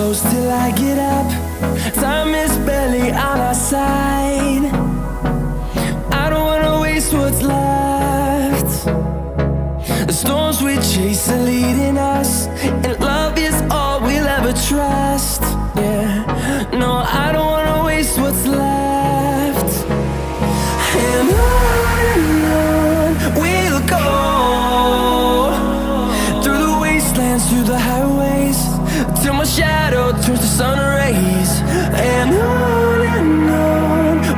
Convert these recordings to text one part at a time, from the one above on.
close till I get up. Time is barely on our side. I don't wanna waste what's left. The storms we chase are leading us, and love is all we'll ever trust. Yeah, no, I don't wanna waste what's left. And on we'll go, through the wastelands, through the highways, till my shadow turns to sun rays. And on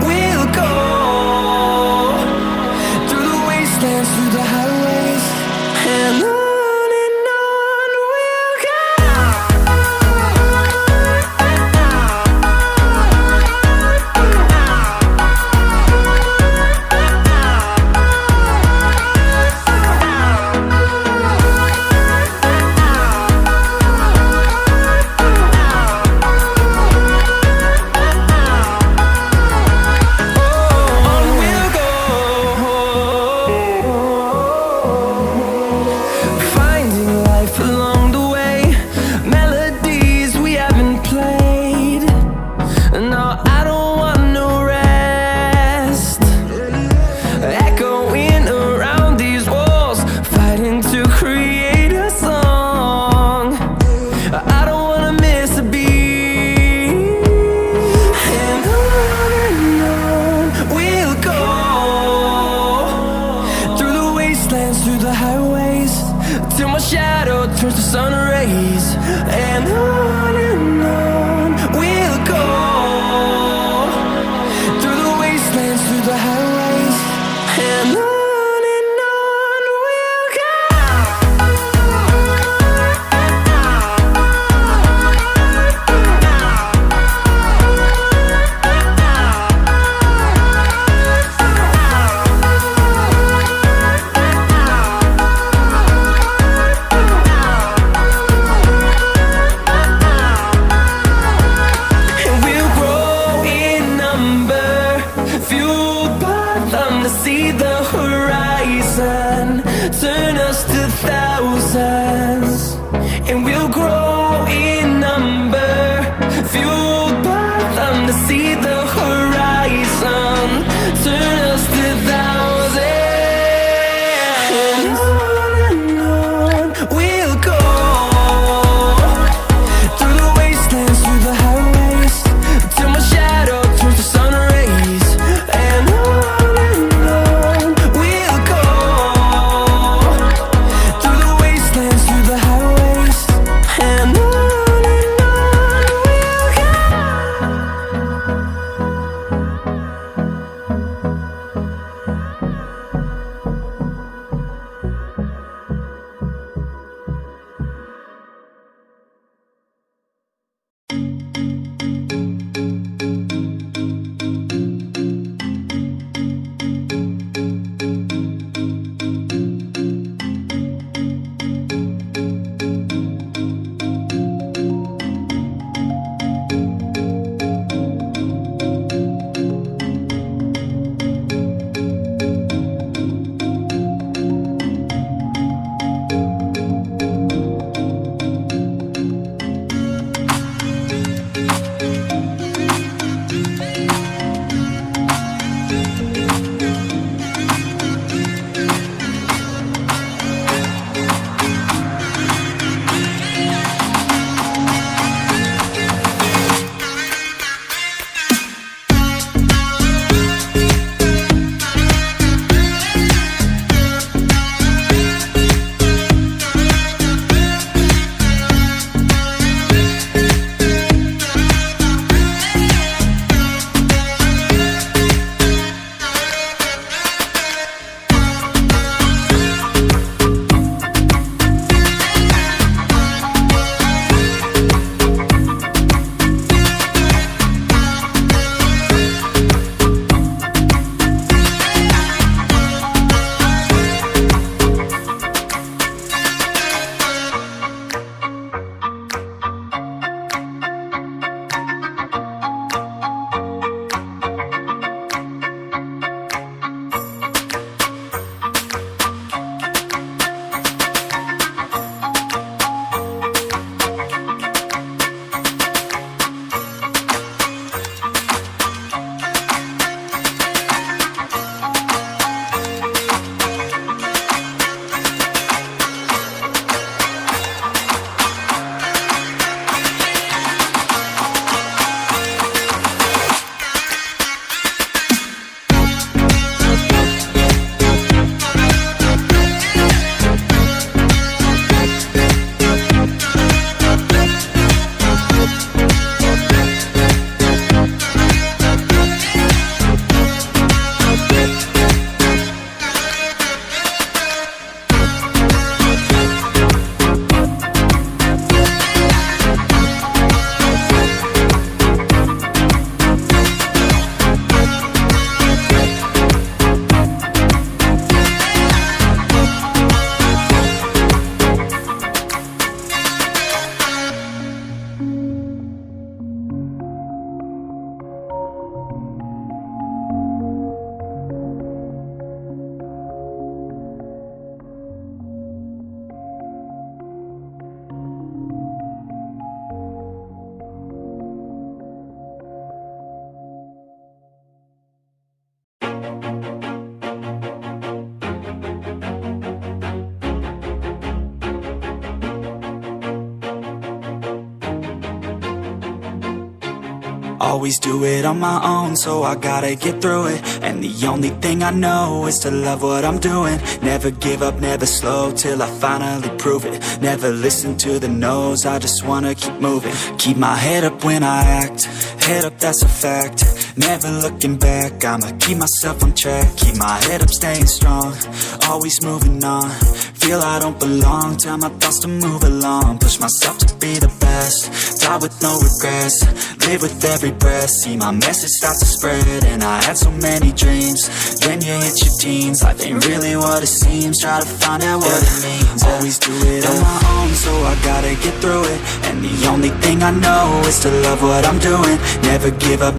we'll go, through the wastelands, through the highways, and on we'll go. Through the highways, till my shadow turns to sun rays. And on we'll go, through the wastelands, through the highways, and on we'll go. See the horizon turn us to thousands, and we'll grow in number, fueled by them to see the horizon turn us to thousands. And on we'll go, through the wastelands, through the highways, till my shadow turns to sun rays. And through the highways, and on we'll go. Always do it on my own, so I gotta get through it. And the only thing I know is to love what I'm doing. Never give up, never slow, till I finally prove it. Never listen to the no's, I just wanna keep moving. Keep my head up when I act, head up, that's a fact. Never looking back, I'ma keep myself on track. Keep my head up, staying strong, always moving on. Feel I don't belong, tell my thoughts to move along. Push myself to be the best, die with no regrets. Live with every breath, see my message start to spread. And I had so many dreams, then you hit your teens. Life ain't really what it seems, try to find out what it means. Always do it on my own, so I gotta get through it. And the only thing I know is to love what I'm doing. Never give up.